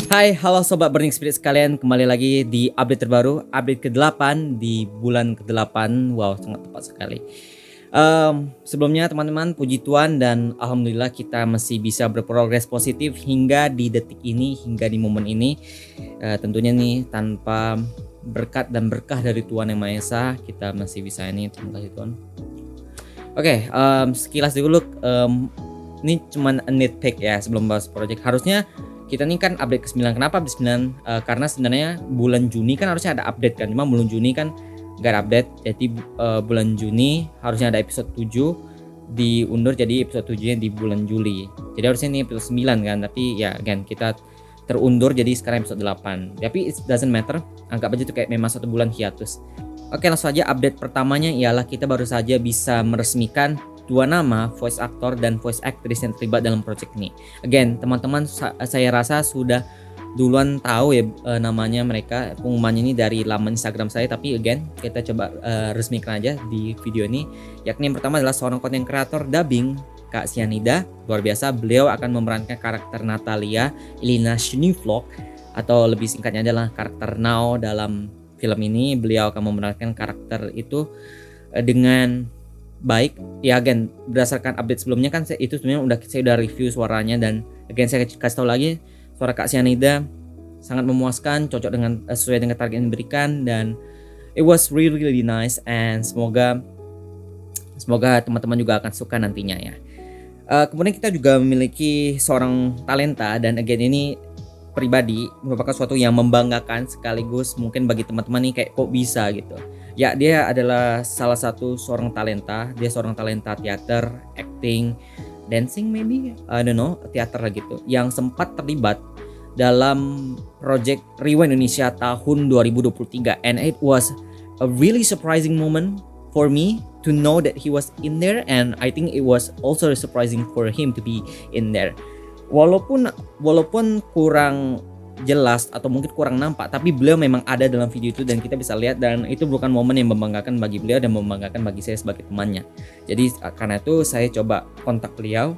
Hai, halo Sobat Burning Spirit sekalian, kembali lagi di update terbaru, update ke-8 di bulan ke-8. Wow, sangat tepat sekali. Sebelumnya teman-teman, puji Tuhan dan Alhamdulillah kita masih bisa berprogres positif hingga di detik ini, hingga di momen ini. Tentunya nih tanpa berkat dan berkah dari Tuhan Yang Maha Esa, kita masih bisa ini, terima kasih Tuhan. Oke, sekilas dulu, ini cuman a nitpick ya sebelum bahas project. Harusnya kita nih kan update ke-9. Kenapa update 9? Karena sebenarnya bulan Juni kan harusnya ada update kan. Cuma bulan Juni kan gak ada update. Jadi bulan Juni harusnya ada episode 7 diundur jadi episode 7-nya di bulan Juli. Jadi harusnya ini episode 9 kan. Tapi ya again kita terundur jadi sekarang episode 8. Tapi it doesn't matter. Anggap aja itu kayak memang satu bulan hiatus. Oke, langsung saja update pertamanya ialah kita baru saja bisa meresmikan dua nama voice actor dan voice actress yang terlibat dalam project ini. Again, teman-teman saya rasa sudah duluan tahu ya namanya mereka, pengumumannya ini dari laman Instagram saya, tapi again kita coba resmikan aja di video ini. Yakni yang pertama adalah seorang content creator dubbing Kak Cyanida. Luar biasa, beliau akan memerankan karakter Natalia Elina Schniflock atau lebih singkatnya adalah karakter Now dalam film ini. Beliau akan memerankan karakter itu dengan baik ya. Again, berdasarkan update sebelumnya kan saya udah review suaranya, dan again saya kasih tahu lagi suara Kak Cyanida sangat memuaskan, cocok dengan sesuai dengan target yang diberikan, dan it was really nice, and semoga teman-teman juga akan suka nantinya ya. Kemudian kita juga memiliki seorang talenta, dan again ini pribadi merupakan suatu yang membanggakan sekaligus mungkin bagi teman-teman nih kayak kok bisa gitu. Ya, dia adalah salah satu seorang talenta. Dia seorang talenta teater, acting, dancing maybe, I don't know, teater lah gitu, yang sempat terlibat dalam project Rewind Indonesia tahun 2023, and it was a really surprising moment for me to know that he was in there, and I think it was also surprising for him to be in there. Walaupun kurang jelas atau mungkin kurang nampak, tapi beliau memang ada dalam video itu dan kita bisa lihat, dan itu bukan momen yang membanggakan bagi beliau dan membanggakan bagi saya sebagai temannya. Jadi karena itu saya coba kontak beliau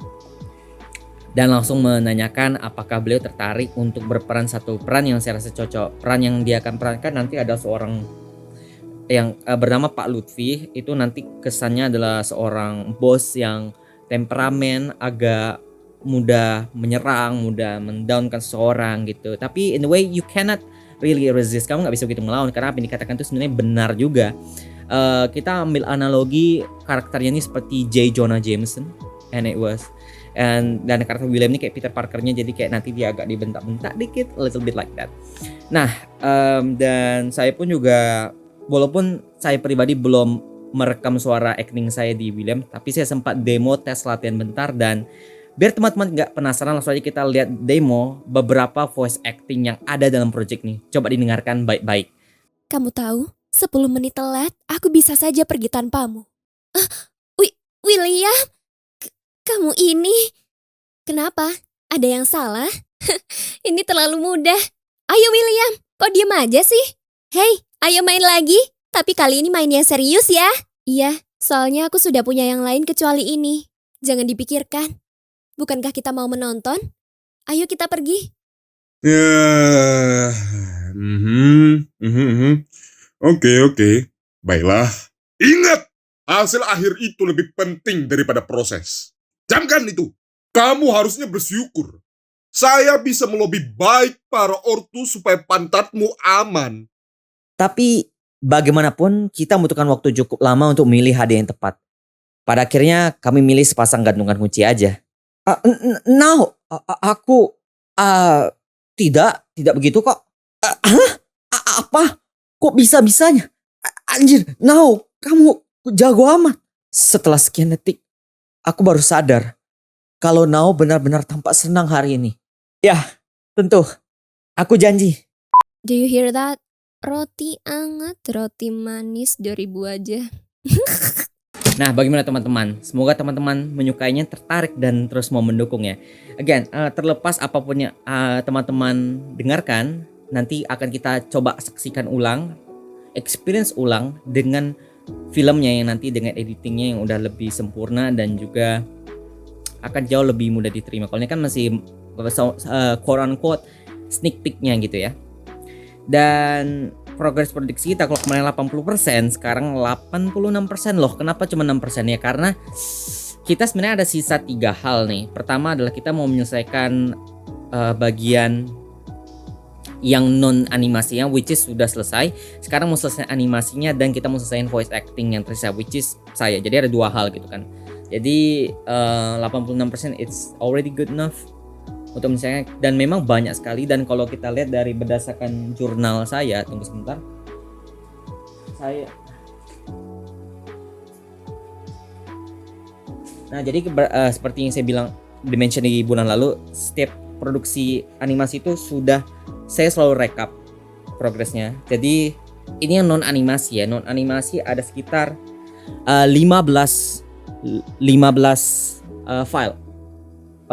dan langsung menanyakan apakah beliau tertarik untuk berperan satu peran yang saya rasa cocok. Peran yang dia akan perankan nanti ada seorang yang bernama Pak Lutfi. Itu nanti kesannya adalah seorang bos yang temperamen, agak mudah menyerang, mudah mendownkan seseorang gitu. Tapi in the way you cannot really resist, kamu nggak bisa begitu melawan, karena apa yang dikatakan itu sebenarnya benar juga. Kita ambil analogi karakternya ini seperti J. Jonah Jameson, dan karakter William ini kayak Peter Parkernya, jadi kayak nanti dia agak dibentak-bentak dikit, a little bit like that. Nah, dan saya pun juga, walaupun saya pribadi belum merekam suara acting saya di William, tapi saya sempat demo tes latihan bentar, dan biar teman-teman nggak penasaran, langsung aja kita lihat demo beberapa voice acting yang ada dalam project nih. Coba didengarkan baik-baik. Kamu tahu, 10 menit telat, aku bisa saja pergi tanpamu. William, kamu ini... Kenapa? Ada yang salah? Ini terlalu mudah. Ayo William, kok diem aja sih? Hey, ayo main lagi. Tapi kali ini main yang serius ya. Iya, soalnya aku sudah punya yang lain kecuali ini. Jangan dipikirkan. Bukankah kita mau menonton? Ayo kita pergi. Oke. Baiklah. Ingat, hasil akhir itu lebih penting daripada proses. Camkan itu. Kamu harusnya bersyukur. Saya bisa melobi baik para ortu supaya pantatmu aman. Tapi bagaimanapun kita membutuhkan waktu cukup lama untuk memilih hadiah yang tepat. Pada akhirnya kami milih sepasang gantungan kunci aja. Aku tidak begitu kok. Apa? Kok bisa-bisanya? Anjir, kamu jago amat. Setelah sekian detik, aku baru sadar kalau benar-benar tampak senang hari ini. Ya, tentu. Aku janji. Do you hear that? Roti anget, roti manis 2000 aja. Nah, bagaimana teman-teman? Semoga teman-teman menyukainya, tertarik, dan terus mau mendukung ya. Again, terlepas apapun yang teman-teman dengarkan, nanti akan kita coba saksikan ulang, experience ulang dengan filmnya yang nanti dengan editingnya yang udah lebih sempurna dan juga akan jauh lebih mudah diterima. Kalau ini kan masih quote unquote sneak peeknya gitu ya. Dan progres produksi kita kalau kemarin 80%, sekarang 86% loh. Kenapa cuma 6%? Ya karena kita sebenarnya ada sisa 3 hal nih. Pertama adalah kita mau menyelesaikan bagian yang non animasinya, which is sudah selesai. Sekarang mau selesai animasinya dan kita mau selesaiin voice acting yang tersisa, which is saya. Jadi ada 2 hal gitu kan. Jadi 86% it's already good enough untuk misalnya, dan memang banyak sekali. Dan kalau kita lihat dari berdasarkan jurnal saya, tunggu sebentar. Nah, jadi seperti yang saya bilang dimension di bulan lalu, setiap produksi animasi itu sudah saya selalu rekap progresnya. Jadi ini yang non animasi ya. Non animasi ada sekitar 15 file.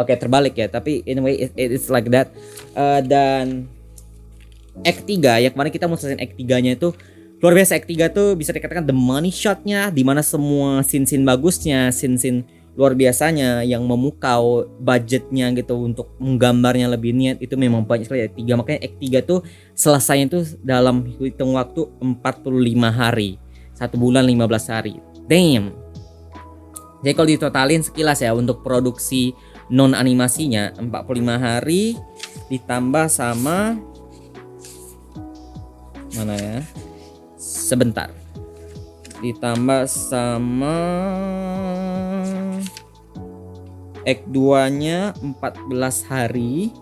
Oke, terbalik ya, tapi anyway it's like that. Dan Act 3 ya, kemarin kita mau selesai Act 3-nya itu luar biasa. Act 3 tuh bisa dikatakan the money shot-nya, dimana semua scene-scene bagusnya, scene-scene luar biasanya yang memukau, budgetnya gitu untuk menggambarnya lebih niat, itu memang banyak sekali Act 3. Makanya Act 3 tuh selesainya tuh dalam hitung waktu 45 hari, 1 bulan 15 hari. Damn. Jadi kalau ditotalin sekilas ya, untuk produksi non animasinya 45 hari ditambah sama mana ya? Sebentar. Ditambah sama Act 2-nya 14 hari.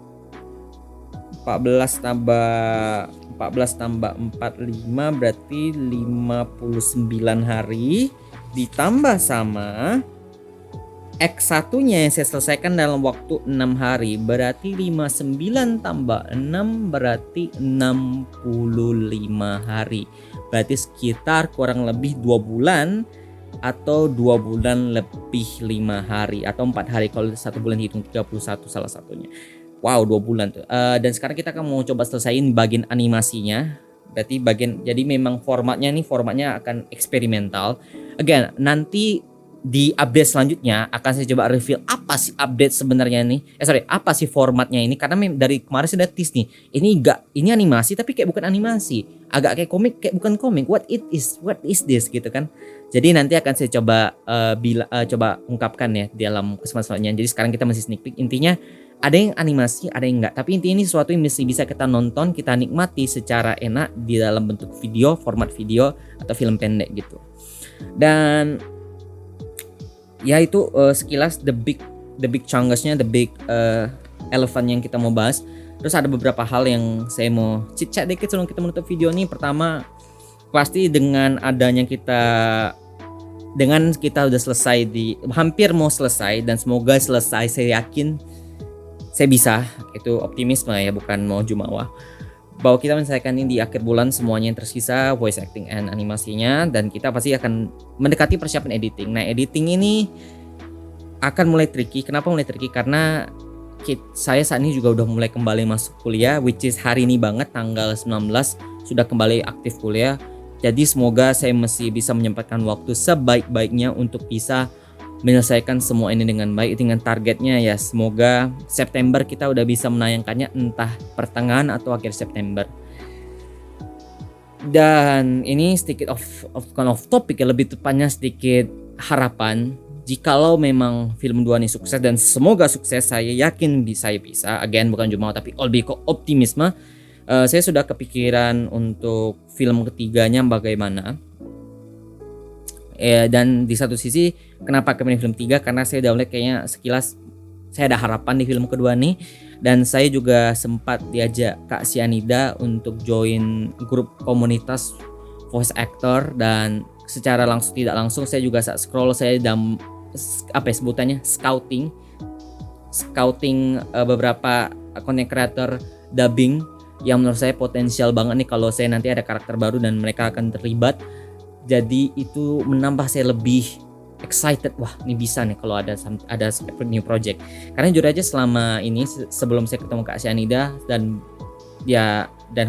14 tambah 45 berarti 59 hari, ditambah sama X1-nya yang saya selesaikan dalam waktu 6 hari, berarti 59 tambah 6 berarti 65 hari. Berarti sekitar kurang lebih 2 bulan atau 2 bulan lebih 5 hari atau 4 hari kalau 1 bulan hitung 31 salah satunya. Wow, 2 bulan tuh. Dan sekarang kita akan mau coba selesaiin bagian animasinya. Berarti jadi memang formatnya akan eksperimental. Again, nanti di update selanjutnya akan saya coba reveal apa sih update sebenarnya nih. Apa sih formatnya ini, karena dari kemarin sudah tease nih. Ini animasi tapi kayak bukan animasi. Agak kayak komik kayak bukan komik. What is this gitu kan. Jadi nanti akan saya coba coba ungkapkan ya dalam kesempatan selanjutnya. Jadi sekarang kita masih sneak peek. Intinya ada yang animasi, ada yang enggak. Tapi intinya ini sesuatu yang mesti bisa kita nonton, kita nikmati secara enak di dalam bentuk video, format video atau film pendek gitu. Dan ya itu sekilas the big chunksnya, the big elephant yang kita mau bahas. Terus ada beberapa hal yang saya mau chit-chat dikit sebelum kita menutup video ini. Pertama, pasti dengan kita udah selesai hampir mau selesai dan semoga selesai, saya yakin saya bisa, itu optimisme ya, bukan mau jumawa, bahwa kita menyelesaikan ini di akhir bulan semuanya yang tersisa, voice acting and animasinya, dan kita pasti akan mendekati persiapan editing. Nah, editing ini akan mulai tricky. Kenapa mulai tricky? Karena saya saat ini juga udah mulai kembali masuk kuliah, which is hari ini banget tanggal 19 sudah kembali aktif kuliah. Jadi semoga saya masih bisa menyempatkan waktu sebaik-baiknya untuk bisa menyelesaikan semua ini dengan baik, dengan targetnya ya semoga September kita udah bisa menayangkannya, entah pertengahan atau akhir September. Dan ini sedikit off topic ya, lebih tepatnya sedikit harapan. Jikalau memang film 2 ini sukses, dan semoga sukses, saya yakin bisa. Again, bukan cuma tapi lebih ke optimisme. Saya sudah kepikiran untuk film ketiganya bagaimana. Dan di satu sisi kenapa kami film 3, karena saya udah lihat kayaknya sekilas saya ada harapan di film kedua nih. Dan saya juga sempat diajak Kak Sianida untuk join grup komunitas voice actor, dan secara langsung tidak langsung saya juga saat scroll saya sebutannya scouting beberapa content creator dubbing yang menurut saya potensial banget nih kalau saya nanti ada karakter baru dan mereka akan terlibat. Jadi itu menambah saya lebih excited. Wah, ini bisa nih kalau ada new project. Karena jujur aja selama ini sebelum saya ketemu Kak Sianida dan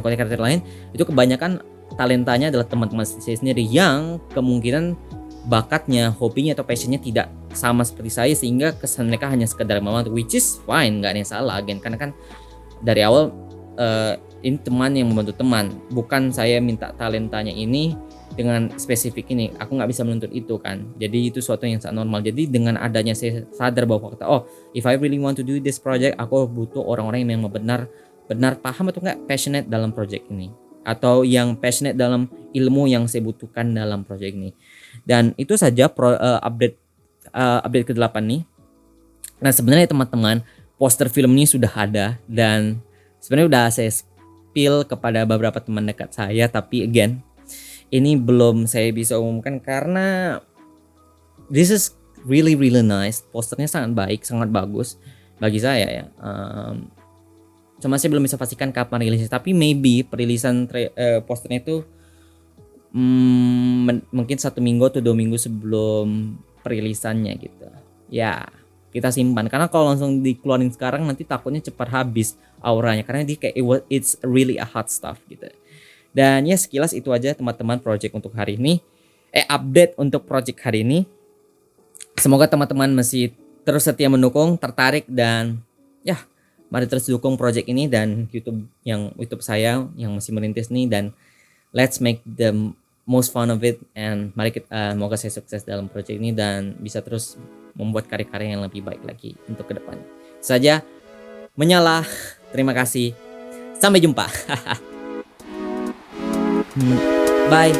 konten kreator lain, itu kebanyakan talentanya adalah teman-teman saya sendiri yang kemungkinan bakatnya, hobinya atau passionnya tidak sama seperti saya, sehingga kesan mereka hanya sekedar membantu, which is fine, nggak ada yang salah, karena kan dari awal ini teman yang membantu teman, bukan saya minta talentanya ini dengan spesifik ini. Aku nggak bisa menuntut itu kan. Jadi itu suatu yang sangat normal. Jadi dengan adanya saya sadar bahwa kata, oh if I really want to do this project, aku butuh orang-orang yang memang benar paham atau nggak passionate dalam project ini, atau yang passionate dalam ilmu yang saya butuhkan dalam project ini. Dan itu saja update ke-8 nih. Nah sebenarnya teman-teman, poster film ini sudah ada dan sebenarnya udah saya spill kepada beberapa teman dekat saya, tapi again ini belum saya bisa umumkan karena this is really nice. Posternya sangat baik, sangat bagus bagi saya ya. Cuma saya belum bisa pastikan kapan rilisnya, tapi maybe perilisan posternya itu mungkin 1 minggu atau 2 minggu sebelum perilisannya gitu. Ya kita simpan karena kalau langsung dikeluarin sekarang nanti takutnya cepat habis auranya karena dia kayak it's really a hot stuff gitu. Dan ya sekilas itu aja teman-teman project untuk hari ini. Update untuk project hari ini. Semoga teman-teman masih terus setia mendukung, tertarik dan ya mari terus dukung project ini dan YouTube saya yang masih merintis nih, dan let's make the most fun of it, and mari kita semoga saya sukses dalam project ini dan bisa terus membuat karya-karya yang lebih baik lagi untuk kedepannya. Saja menyala. Terima kasih. Sampai jumpa. Bye.